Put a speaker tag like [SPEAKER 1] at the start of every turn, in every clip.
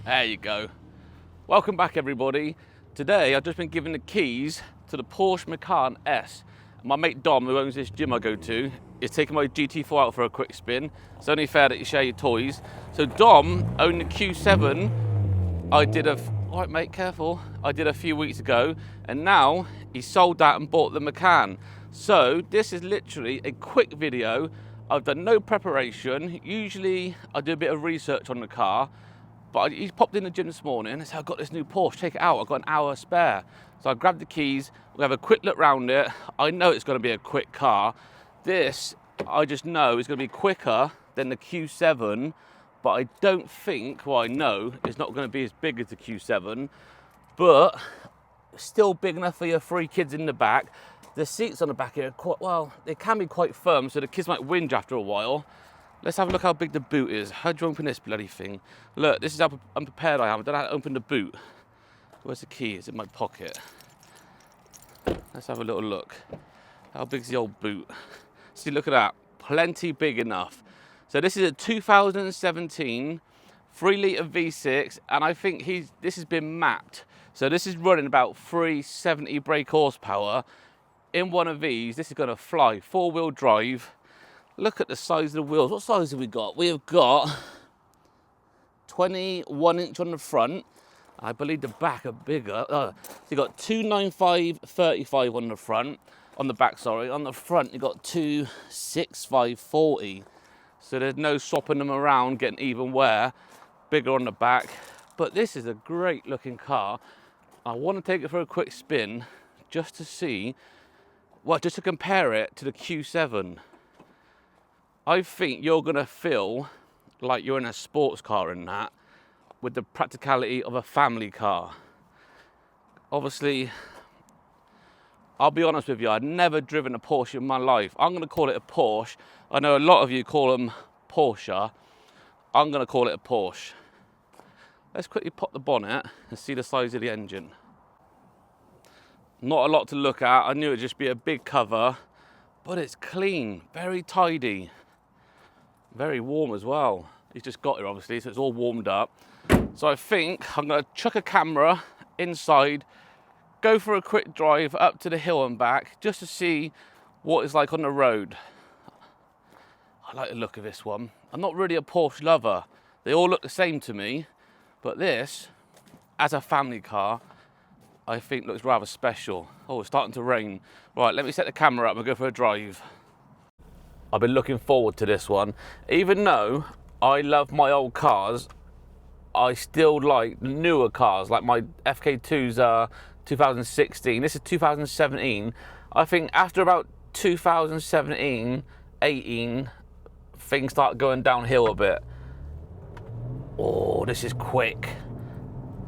[SPEAKER 1] There you go. Welcome back, everybody. Today I've just been given the keys to the Porsche Macan S. My mate Dom, who owns this gym I go to, is taking my GT4 out for a quick spin. It's only fair that you share your toys. So Dom owned the Q7. Right mate, careful. I did a few weeks ago, and now he sold that and bought the Macan. So this is literally a quick video. I've done no preparation. Usually I do a bit of research on the car, but he's popped in the gym this morning and said, I've got this new Porsche, take it out, I've got an hour spare. So I grabbed the keys, we'll have a quick look around it. I know it's gonna be a quick car. This, I just know, is gonna be quicker than the Q7, but I don't think, well I know, it's not gonna be as big as the Q7, but still big enough for your 3 kids in the back. The seats on the back here are quite, well, they can be quite firm, so the kids might whinge after a while. Let's have a look how big the boot is. How do you open this bloody thing? Look, this is how unprepared I am. I don't know how to open the boot. Where's the key? It's in my pocket. Let's have a little look. How big's the old boot? See, look at that. Plenty big enough. So this is a 2017 3-litre V6, and I think this has been mapped. So this is running about 370 brake horsepower. In one of these, this is going to fly. 4-wheel drive. Look at the size of the wheels. What size have we got? We have got 21 inch on the front. I believe the back are bigger. So you've got 295/35 on the front. On the back, sorry. On the front, you've got 265/40. So there's no swapping them around, getting even wear. Bigger on the back. But this is a great looking car. I want to take it for a quick spin just to see, well, just to compare it to the Q7. I think you're going to feel like you're in a sports car in that, with the practicality of a family car. Obviously, I'll be honest with you, I'd never driven a Porsche in my life. I'm going to call it a Porsche. I know a lot of you call them Porsche. I'm going to call it a Porsche. Let's quickly pop the bonnet and see the size of the engine. Not a lot to look at. I knew it'd just be a big cover, but it's clean, very tidy. Very warm as well. He's just got here, obviously, so it's all warmed up. So I think I'm going to chuck a camera inside, go for a quick drive up to the hill and back, just to see what it's like on the road. I like the look of this one. I'm not really a Porsche lover. They all look the same to me, but this, as a family car, I think looks rather special. Oh, it's starting to rain. Right, let me set the camera up and go for a drive. I've been looking forward to this one. Even though I love my old cars, I still like newer cars, like my FK2's 2016. This is 2017. I think after about 2017, 18, things start going downhill a bit. Oh, this is quick.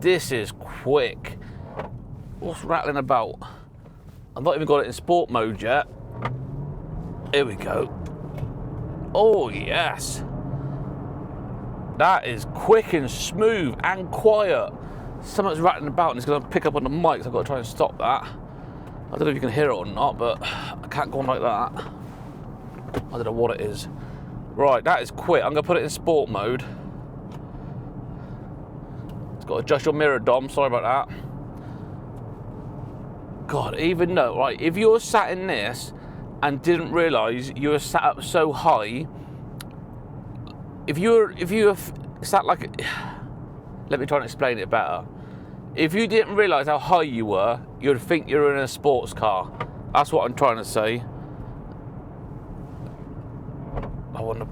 [SPEAKER 1] This is quick. What's rattling about? I've not even got it in sport mode yet. Here we go. Oh, yes. That is quick and smooth and quiet. Something's rattling about and it's going to pick up on the mic, so I've got to try and stop that. I don't know if you can hear it or not, but I can't go on like that. I don't know what it is. Right, that is quick. I'm going to put it in sport mode. It's got to adjust your mirror, Dom. Sorry about that. God, even though, right, if you were sat in this and didn't realise you were sat up so high, if you were sat like, let me try and explain it better. If you didn't realise how high you were, you'd think you were in a sports car. That's what I'm trying to say. I wonder,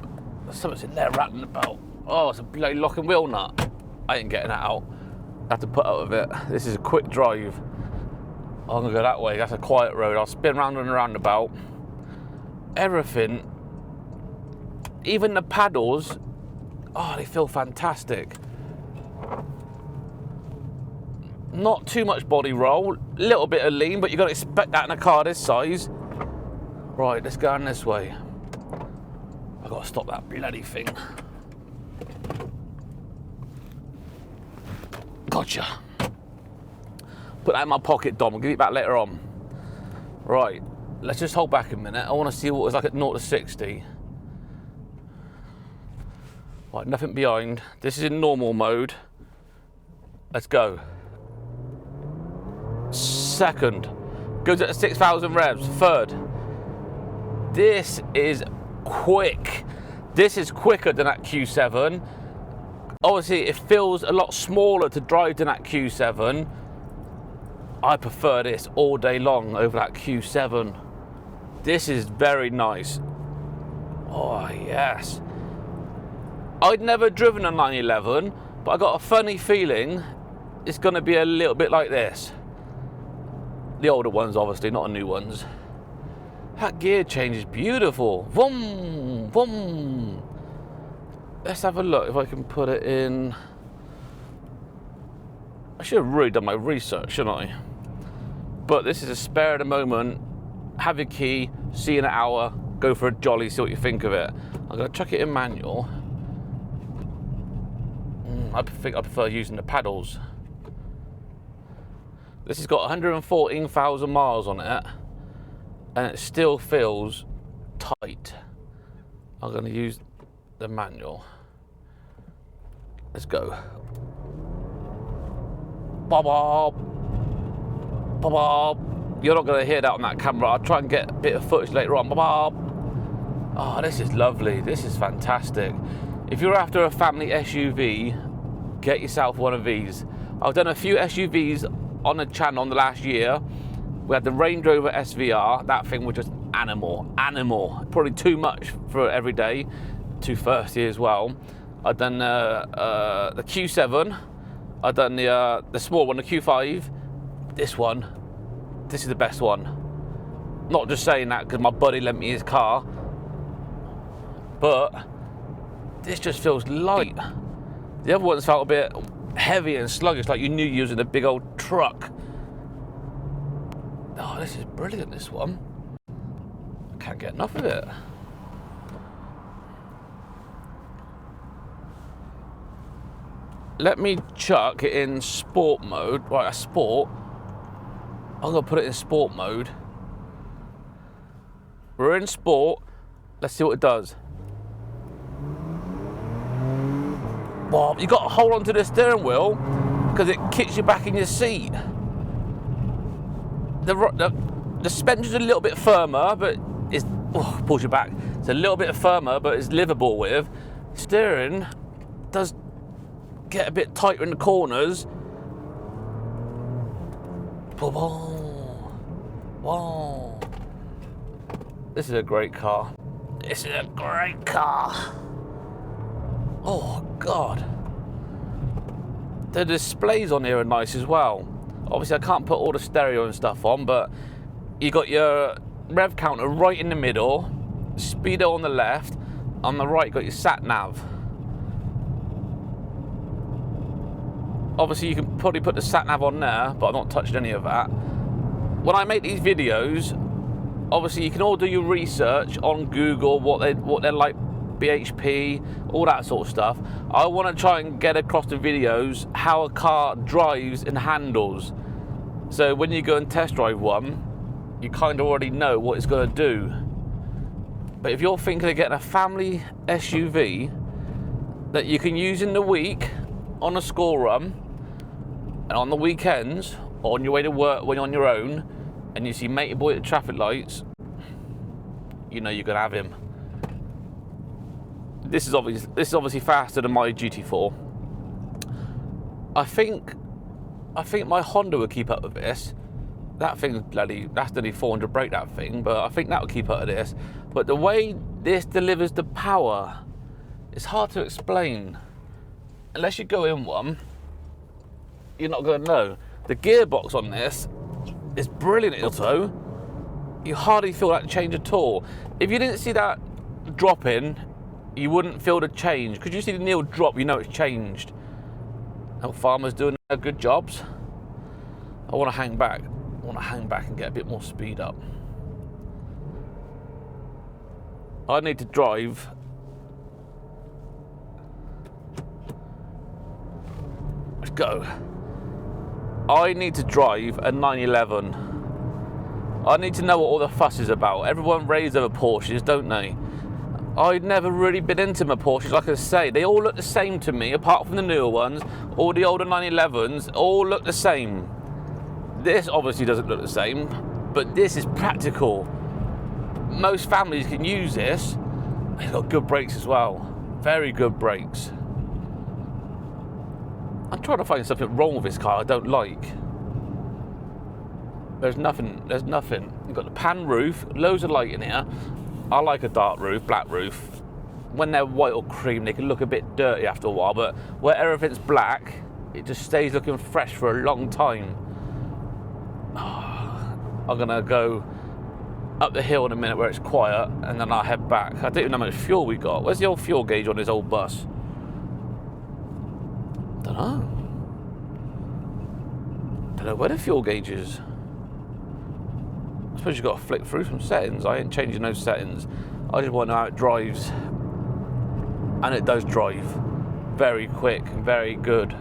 [SPEAKER 1] something's in there rattling about. Oh, it's a bloody lock and wheel nut. I ain't getting that out. I have to put up with it. This is a quick drive. I'm gonna go that way. That's a quiet road. I'll spin round and roundabout. Everything, even the paddles, oh, they feel fantastic. Not too much body roll, little bit of lean, but you've got to expect that in a car this size. Right, let's go on this way. I've got to stop that bloody thing. Gotcha. Put that in my pocket, Dom. I'll give it back later on. Right, let's just hold back a minute. I want to see what it's like at 0 to 60. Right, nothing behind. This is in normal mode. Let's go. Second. Goes at 6,000 revs. Third. This is quick. This is quicker than that Q7. Obviously, it feels a lot smaller to drive than that Q7. I prefer this all day long over that Q7. This is very nice. Oh, yes. I'd never driven a 911, but I got a funny feeling it's going to be a little bit like this. The older ones, obviously, not the new ones. That gear change is beautiful. Vroom, vroom. Let's have a look if I can put it in. I should have really done my research, shouldn't I? But this is a spare at the moment. Have your key, see you in an hour, go for a jolly, see what you think of it. I'm going to chuck it in manual. I think I prefer using the paddles. This has got 114,000 miles on it, and it still feels tight. I'm going to use the manual. Let's go. Bob, bob, bob. You're not going to hear that on that camera. I'll try and get a bit of footage later on. Bob, bob. Oh, this is lovely. This is fantastic. If you're after a family SUV, get yourself one of these. I've done a few SUVs on the channel in the last year. We had the Range Rover SVR. That thing was just animal. Probably too much for every day. Too thirsty as well. I've done the Q7. I've done the small one, the Q5. This is the best one. Not just saying that because my buddy lent me his car, but this just feels light. The other ones felt a bit heavy and sluggish, like you knew you were using a big old truck. Oh, this is brilliant, this one. I can't get enough of it. Let me chuck it in sport mode. Right, a sport. I'm going to put it in sport mode. We're in sport. Let's see what it does. Well, you got to hold on to the steering wheel because it kicks you back in your seat. The suspension's a little bit firmer, but it's pulls you back. It's a little bit firmer, but it's livable with. Steering does get a bit tighter in the corners. Whoa, whoa. This is a great car. This is a great car. Oh God. The displays on here are nice as well. Obviously I can't put all the stereo and stuff on, but you got your rev counter right in the middle, speedo on the left, on the right you got your sat nav. Obviously you can probably put the sat nav on there, but I've not touched any of that. When I make these videos, obviously you can all do your research on Google, what they're like, BHP, all that sort of stuff. I want to try and get across the videos how a car drives and handles. So when you go and test drive one, you kind of already know what it's going to do. But if you're thinking of getting a family SUV that you can use in the week on a school run and on the weekends or on your way to work when you're on your own and you see matey boy at the traffic lights, you know you're going to have him. This is obviously faster than my GT4. I think my Honda would keep up with this. That thing's bloody, that's nearly 400 brake, that thing, but I think that would keep up with this. But the way this delivers the power, it's hard to explain. Unless you go in one, you're not going to know. The gearbox on this is brilliant also. You hardly feel that change at all. If you didn't see that drop in, you wouldn't feel the change. Because you see the needle drop, you know it's changed. Now farmers doing their good jobs. I want to hang back. I want to hang back and get a bit more speed up. I need to drive. Let's go. I need to drive a 911. I need to know what all the fuss is about. Everyone raves over Porsches, don't they? I'd never really been into my Porsches, like I say. They all look the same to me, apart from the newer ones. All the older 911s all look the same. This obviously doesn't look the same, but this is practical. Most families can use this. It's got good brakes as well. Very good brakes. I'm trying to find something wrong with this car I don't like. There's nothing. You've got the pan roof, loads of light in here. I like a dark roof, black roof. When they're white or cream, they can look a bit dirty after a while, but where everything's black, it just stays looking fresh for a long time. I'm gonna go up the hill in a minute where it's quiet, and then I'll head back. I don't even know how much fuel we got. Where's the old fuel gauge on this old bus? Don't know where the fuel gauge is. I suppose you've got to flick through some settings. I ain't changing those settings. I just want to know how it drives. And it does drive. Very quick and very good.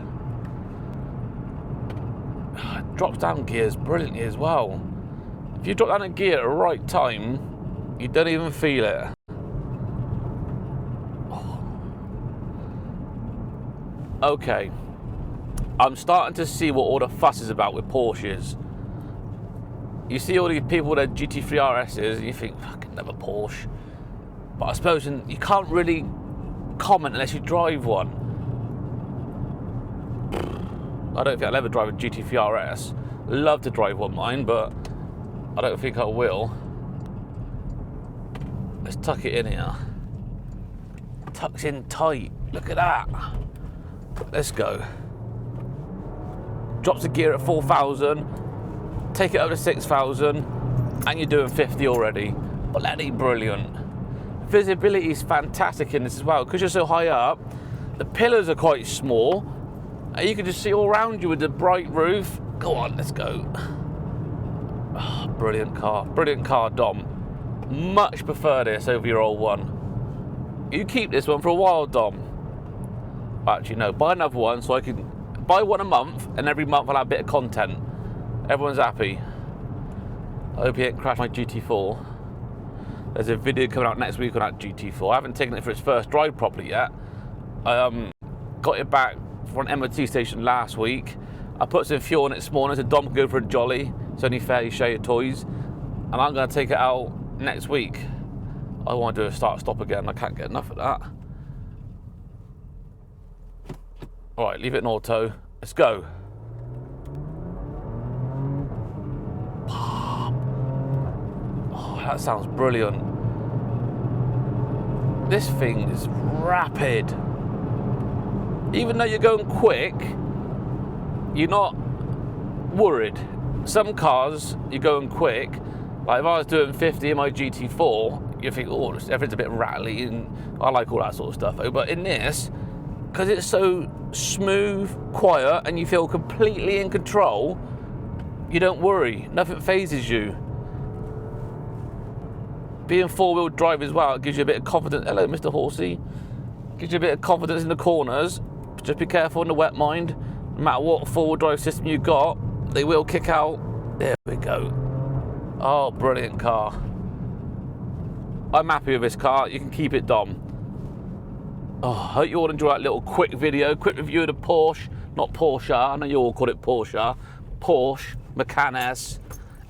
[SPEAKER 1] It drops down gears brilliantly as well. If you drop down a gear at the right time, you don't even feel it. Okay. I'm starting to see what all the fuss is about with Porsches. You see all these people with their GT3 RSs, and you think, fucking never Porsche. But I suppose you can't really comment unless you drive one. I don't think I'll ever drive a GT3 RS. Love to drive one mine, but I don't think I will. Let's tuck it in here. Tucks in tight. Look at that. Let's go. Drops the gear at 4,000. Take it up to 6,000, and you're doing 50 already. Bloody brilliant. Visibility is fantastic in this as well, because you're so high up. The pillars are quite small, and you can just see all around you with the bright roof. Go on, let's go. Oh, brilliant car, Dom. Much prefer this over your old one. You keep this one for a while, Dom. Actually, no, buy another one so I can buy one a month, and every month I'll have a bit of content. Everyone's happy. I hope you didn't crash my GT4. There's a video coming out next week on that GT4. I haven't taken it for its first drive properly yet. I got it back from an MOT station last week. I put some fuel in it this morning so Dom can go for a jolly. It's only fair you share your toys. And I'm going to take it out next week. I want to do a start-stop again. I can't get enough of that. Alright, leave it in auto. Let's go. That sounds brilliant. This thing is rapid. Even though you're going quick, you're not worried. Some cars, you're going quick. Like if I was doing 50 in my GT4, you think, oh, everything's a bit rattly, and I like all that sort of stuff. But in this, because it's so smooth, quiet, and you feel completely in control, you don't worry. Nothing phases you. Being four-wheel drive as well, it gives you a bit of confidence. Hello, Mr. Horsey. Gives you a bit of confidence in the corners. Just be careful in the wet mind. No matter what four-wheel drive system you've got, they will kick out. There we go. Oh, brilliant car. I'm happy with this car. You can keep it, Dom. Oh, I hope you all enjoy that little quick video, quick review of the Porsche. Not Porsche. I know you all call it Porsche. Porsche Macan S.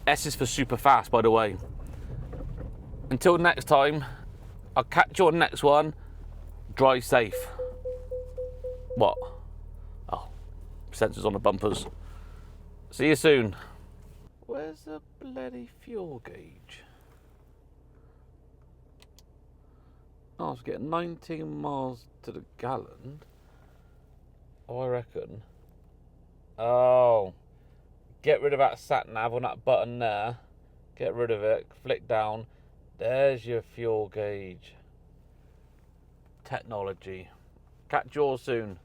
[SPEAKER 1] S is for super fast, by the way. Until next time, I'll catch you on the next one. Drive safe. What? Oh, sensors on the bumpers. See you soon. Where's the bloody fuel gauge? Oh, I was getting 19 miles to the gallon. Oh, I reckon. Oh. Get rid of that sat nav on that button there. Get rid of it. Flick down. There's your fuel gauge. Technology. Catch you all soon.